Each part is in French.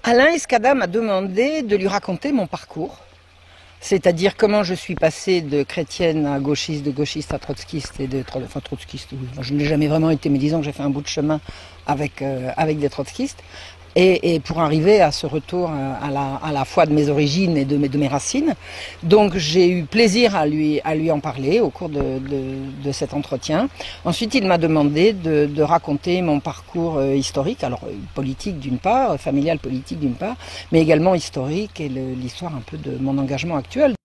Alain Escada m'a demandé de lui raconter mon parcours, c'est-à-dire comment je suis passée de chrétienne à gauchiste, de gauchiste à trotskiste et enfin trotskiste. Oui. Je ne l'ai jamais vraiment été, mais disons que j'ai fait un bout de chemin avec des trotskistes. Et pour arriver à ce retour à la fois de mes origines et de mes racines. Donc j'ai eu plaisir à lui en parler au cours de cet entretien. Ensuite, il m'a demandé de raconter mon parcours historique, alors politique d'une part, familial politique d'une part, mais également historique et l'histoire un peu de mon engagement actuel.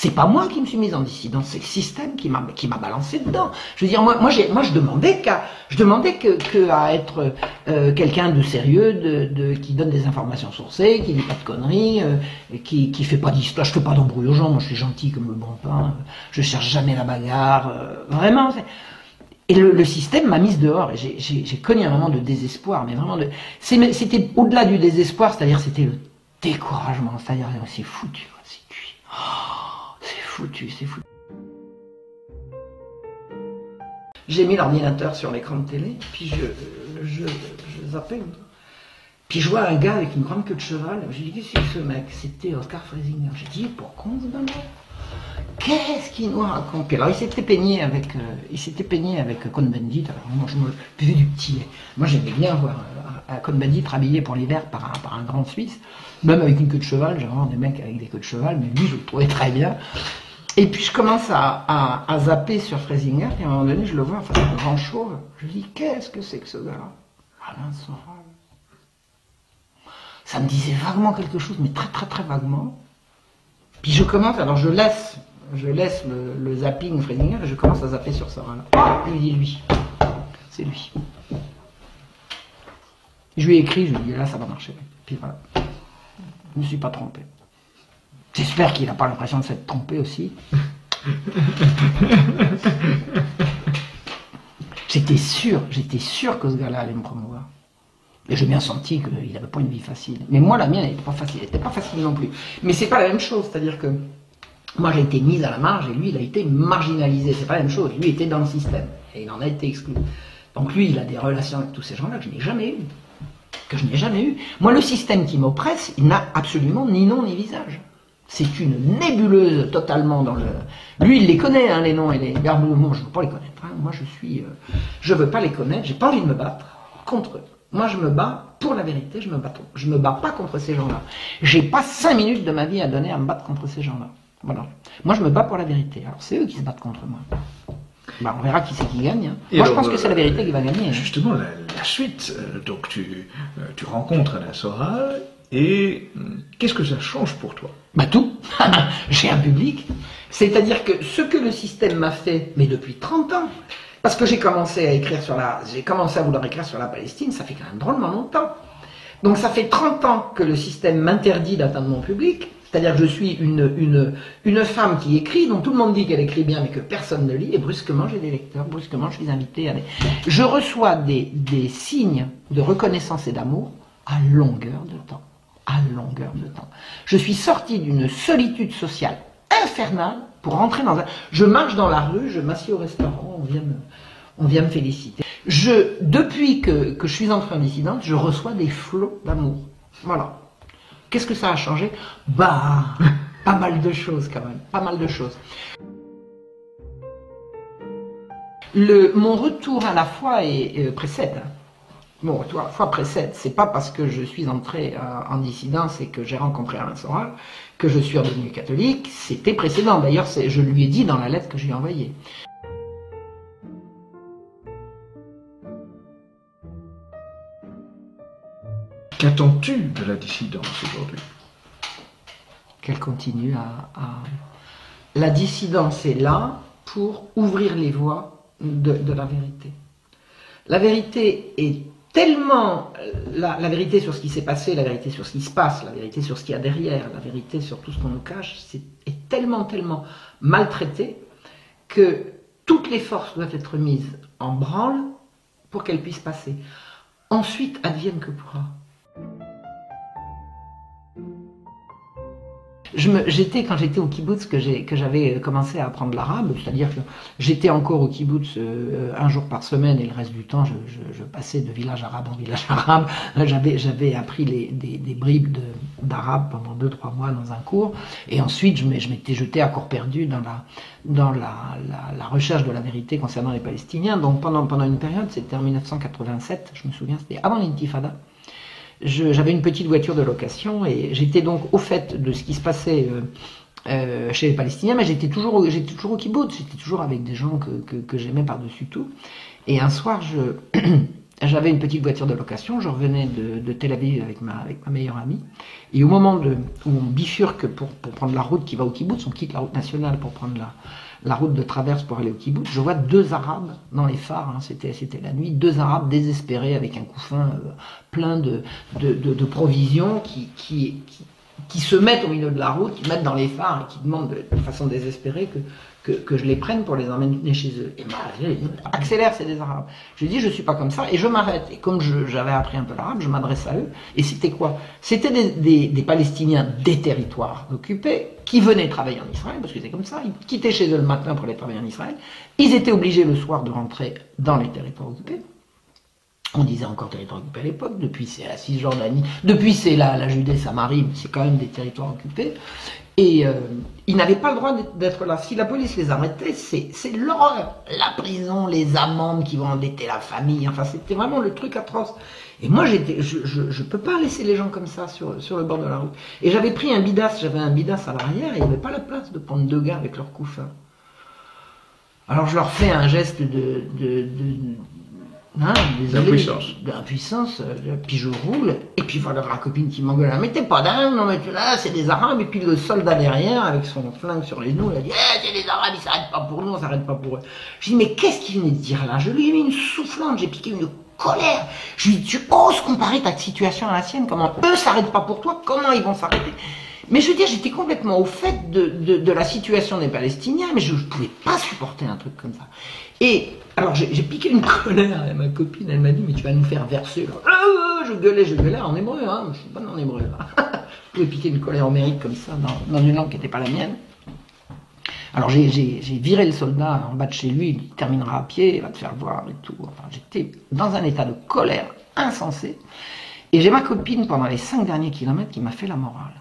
C'est pas moi qui me suis mise en dissidence, c'est le système qui m'a balancé dedans. Je veux dire, moi je demandais qu'à être quelqu'un de sérieux, qui donne des informations sourcées, qui dit pas de conneries, qui fait pas d'histoire. Je fais pas d'embrouille aux gens, moi je suis gentil comme le bon pain, je cherche jamais la bagarre, vraiment. Et le système m'a mise dehors. J'ai connu un moment de désespoir, mais vraiment c'était au-delà du désespoir, c'est-à-dire c'était le découragement, c'est-à-dire c'est foutu, c'est cuit. C'est foutu. J'ai mis l'ordinateur sur l'écran de télé, puis je zappais. Puis je vois un gars avec une grande queue de cheval. J'ai dit, qu'est-ce que c'est ce mec? C'était Oscar Freisinger. J'ai dit, pourquoi on se demande? Qu'est-ce qu'il nous raconte? Puis alors il s'était peigné avec Cohn-Bendit. Alors moi je me buvais du petit lait. Moi j'aimais bien voir Cohn-Bendit habillé pour l'hiver par un grand Suisse, même avec une queue de cheval. J'ai vraiment des mecs avec des queues de cheval, mais lui je le trouvais très bien. Et puis je commence à zapper sur Freisinger, et à un moment donné je le vois, enfin un grand chauve. Je me dis, qu'est-ce que c'est que ce gars-là? Alain Soral. Ça me disait vaguement quelque chose, mais très très très vaguement. Puis je commence, alors je laisse le zapping Freisinger et je commence à zapper sur Soral. Je lui dis, lui, c'est lui. Je lui ai écrit, je lui ai dit, là ça va marcher. Puis voilà, je ne me suis pas trompé. J'espère qu'il n'a pas l'impression de s'être trompé aussi. J'étais sûr que ce gars-là allait me promouvoir. Et j'ai bien senti qu'il n'avait pas une vie facile. Mais moi, la mienne, elle n'était pas facile non plus. Mais c'est pas la même chose, c'est-à-dire que moi, j'ai été mise à la marge et lui, il a été marginalisé. C'est pas la même chose. Lui était dans le système et il en a été exclu. Donc lui, il a des relations avec tous ces gens-là que je n'ai jamais eu. Moi, le système qui m'oppresse, il n'a absolument ni nom ni visage. C'est une nébuleuse totalement dans le... Lui, il les connaît, hein, les noms et les... Moi, je ne veux pas les connaître. Hein. Moi, je veux pas les connaître. J'ai pas envie de me battre contre eux. Moi, je me bats pour la vérité. Je me bats pas contre ces gens-là. J'ai pas 5 minutes de ma vie à donner à me battre contre ces gens-là. Voilà. Moi, je me bats pour la vérité. Alors, c'est eux qui se battent contre moi. Bah, on verra qui c'est qui gagne. Hein. Moi, je pense que c'est la vérité qui va gagner. Justement, la suite. Donc, tu rencontres Alain Soral. Et qu'est-ce que ça change pour toi? Bah tout. J'ai un public. C'est-à-dire que ce que le système m'a fait, mais depuis 30 ans, parce que j'ai commencé à vouloir écrire sur la Palestine, ça fait quand même drôlement longtemps. Donc ça fait 30 ans que le système m'interdit d'atteindre mon public. C'est-à-dire que je suis une femme qui écrit, dont tout le monde dit qu'elle écrit bien, mais que personne ne lit, et brusquement j'ai des lecteurs, brusquement je suis invité à des... Je reçois des signes de reconnaissance et d'amour à longueur de temps. Je suis sorti d'une solitude sociale infernale pour rentrer dans un... Je marche dans la rue, je m'assieds au restaurant, on vient me féliciter. Depuis que je suis entré en dissidence, je reçois des flots d'amour. Voilà. Qu'est-ce que ça a changé? Bah, pas mal de choses quand même, pas mal de choses. Mon retour à la foi précède. Mon retour à la foi précède. C'est pas parce que je suis entré en dissidence et que j'ai rencontré Alain Soral que je suis redevenu catholique. C'était précédent. D'ailleurs, je lui ai dit dans la lettre que je lui ai envoyée. Qu'attends-tu de la dissidence aujourd'hui? Qu'elle continue à... La dissidence est là pour ouvrir les voies de la vérité. La vérité est tellement, la vérité sur ce qui s'est passé, la vérité sur ce qui se passe, la vérité sur ce qu'il y a derrière, la vérité sur tout ce qu'on nous cache, est tellement maltraitée que toutes les forces doivent être mises en branle pour qu'elles puissent passer. Ensuite, advienne que pourra. Quand j'étais au kibbutz, que j'avais commencé à apprendre l'arabe, c'est-à-dire que j'étais encore au kibbutz un jour par semaine et le reste du temps, je passais de village arabe en village arabe. J'avais appris des bribes d'arabe pendant 2-3 mois dans un cours, et ensuite je m'étais jeté à corps perdu dans la recherche de la vérité concernant les Palestiniens. Donc pendant une période, c'était en 1987, je me souviens, c'était avant l'intifada. J'avais une petite voiture de location et j'étais donc au fait de ce qui se passait chez les Palestiniens, mais j'étais toujours au kibbutz, j'étais toujours avec des gens que j'aimais par-dessus tout. Et un soir, j'avais une petite voiture de location, je revenais de Tel Aviv avec ma meilleure amie, et au moment où on bifurque pour prendre la route qui va au kibbutz, on quitte la route nationale pour prendre la route de traverse pour aller au kibbutz, je vois 2 Arabes dans les phares, hein, c'était la nuit, 2 Arabes désespérés avec un couffin plein de provisions qui se mettent au milieu de la route, qui mettent dans les phares et qui demandent de façon désespérée que je les prenne pour les emmener chez eux. Et accélère, c'est des Arabes. Je dis, je suis pas comme ça, et je m'arrête. Et comme j'avais appris un peu l'arabe, je m'adresse à eux. Et c'était quoi? C'était des Palestiniens des territoires occupés qui venaient travailler en Israël, parce que c'est comme ça. Ils quittaient chez eux le matin pour aller travailler en Israël. Ils étaient obligés le soir de rentrer dans les territoires occupés. On disait encore territoire occupé à l'époque, depuis c'est la Cisjordanie, depuis c'est la Judée-Samarie, c'est quand même des territoires occupés. Et ils n'avaient pas le droit d'être là. Si la police les arrêtait, c'est l'horreur. La prison, les amendes qui vont endetter la famille, enfin c'était vraiment le truc atroce. Et moi je peux pas laisser les gens comme ça sur le bord de la route. Et j'avais pris un bidas, à l'arrière et il n'y avait pas la place de prendre 2 gars avec leur couffin. Alors je leur fais un geste d'impuissance, puis je roule, et puis voilà la copine qui m'engueule, mais t'es pas dingue, non mais là c'est des Arabes, et puis le soldat derrière, avec son flingue sur les genoux, il a dit, c'est des Arabes, ils s'arrêtent pas pour nous, on s'arrête pas pour eux. Je dis, mais qu'est-ce qu'il venait de dire là? Je lui ai mis une soufflante, j'ai piqué une colère, je lui ai dit, tu oses comparer ta situation à la sienne, comment eux s'arrêtent pas pour toi, comment ils vont s'arrêter? Mais je veux dire, j'étais complètement au fait de la situation des Palestiniens, mais je ne pouvais pas supporter un truc comme ça. Et alors j'ai piqué une colère à ma copine, elle m'a dit, mais tu vas nous faire verser là. Je gueulais en hébreu, hein, je suis pas en hébreu là. Je pouvais piquer une colère homérique comme ça dans une langue qui n'était pas la mienne. Alors j'ai viré le soldat en bas de chez lui, il terminera à pied, il va te faire voir et tout. Enfin, j'étais dans un état de colère insensé. Et j'ai ma copine pendant les 5 derniers kilomètres qui m'a fait la morale.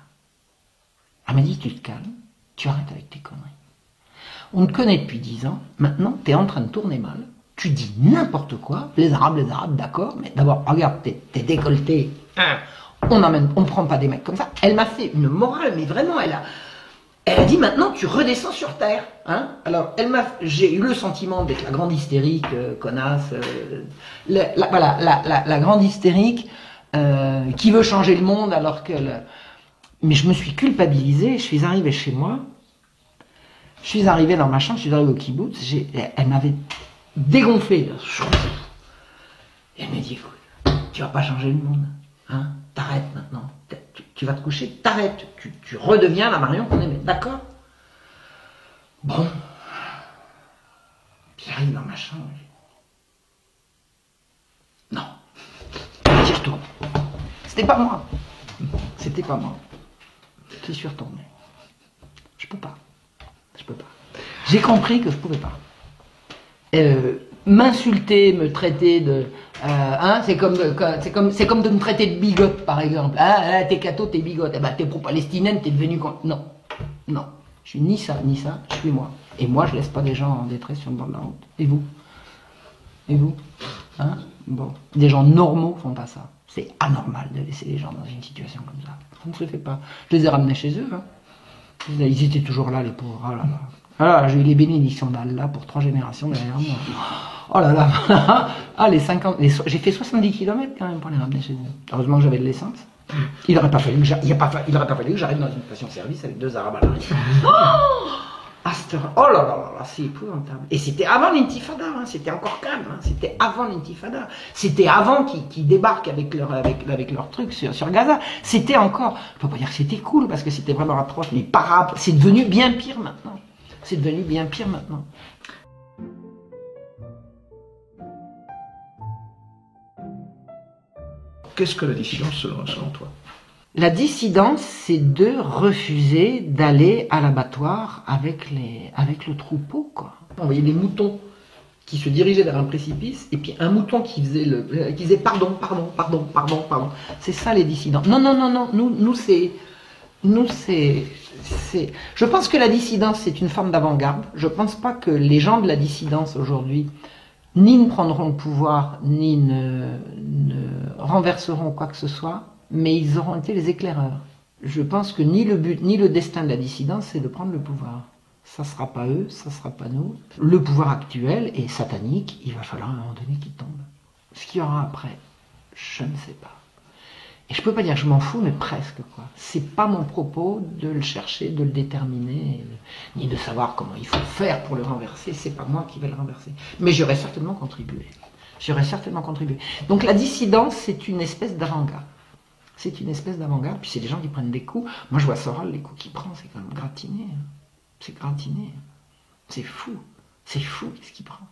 Elle m'a dit, tu te calmes, tu arrêtes avec tes conneries. On te connaît depuis 10 ans, maintenant tu es en train de tourner mal, tu dis n'importe quoi, les Arabes, d'accord, mais d'abord, regarde, t'es décolleté, on prend pas des mecs comme ça. Elle m'a fait une morale, mais vraiment, elle a dit maintenant tu redescends sur terre. Hein. Alors, j'ai eu le sentiment d'être la grande hystérique, connasse, la grande hystérique qui veut changer le monde alors que... Mais je me suis culpabilisé, je suis arrivé chez moi, je suis arrivé dans ma chambre, je suis arrivé au kibbutz, elle m'avait dégonflé. Et elle m'a dit, écoute, tu vas pas changer le monde, hein, t'arrêtes maintenant, tu vas te coucher, t'arrêtes, tu redeviens la Marion qu'on aimait, d'accord? Bon, j'arrive dans ma chambre, non, j'y retourne. C'était pas moi. Je suis retourné. Je peux pas. J'ai compris que je pouvais pas. M'insulter, me traiter de... c'est comme de me traiter de bigote, par exemple. Ah, t'es catho, t'es bigote. Eh ben, t'es pro-palestinienne, t'es devenu... Non. Je suis ni ça, je suis moi. Et moi, je laisse pas des gens en détresse sur le bord de la route. Et vous hein? Bon. Des gens normaux font pas ça. C'est anormal de laisser les gens dans une situation comme ça. Ça ne se fait pas. Je les ai ramenés chez eux. Hein. Ils étaient toujours là, les pauvres. Oh là là. Alors, j'ai eu les bénédictions d'Allah pour 3 générations derrière moi. Oh là là. J'ai fait 70 km quand même pour les ramener chez eux. Heureusement que j'avais de l'essence. Il n'aurait pas fallu que j'arrive dans une station-service avec 2 Arabes à l'arrière. Oh là là là, c'est épouvantable. Et c'était avant l'intifada, hein, c'était encore calme, hein, c'était avant l'intifada. C'était avant qu'ils débarquent avec leur truc sur Gaza. C'était encore, je peux pas dire que c'était cool, parce que c'était vraiment atroce, mais c'est devenu bien pire maintenant. C'est devenu bien pire maintenant. Qu'est-ce que la dissidence selon toi? La dissidence, c'est de refuser d'aller à l'abattoir avec le troupeau, quoi. On voyait des moutons qui se dirigeaient vers un précipice, et puis un mouton qui disait pardon. C'est ça les dissidents. Non. Nous c'est. Je pense que la dissidence, c'est une forme d'avant-garde. Je pense pas que les gens de la dissidence aujourd'hui ni ne prendront le pouvoir, ni ne renverseront quoi que ce soit, mais ils auront été les éclaireurs. Je pense que ni le but, ni le destin de la dissidence, c'est de prendre le pouvoir. Ça sera pas eux, ça sera pas nous. Le pouvoir actuel est satanique, il va falloir à un moment donné qu'il tombe. Ce qu'il y aura après, je ne sais pas. Et je peux pas dire je m'en fous, mais presque, quoi. C'est pas mon propos de le chercher, de le déterminer, ni de savoir comment il faut faire pour le renverser. C'est pas moi qui vais le renverser. Mais j'aurais certainement contribué. Donc la dissidence, c'est une espèce d'avant-garde. Puis c'est des gens qui prennent des coups. Moi je vois Soral, les coups qu'il prend, c'est quand même gratiné. C'est gratiné. C'est fou. Qu'est-ce qu'il prend.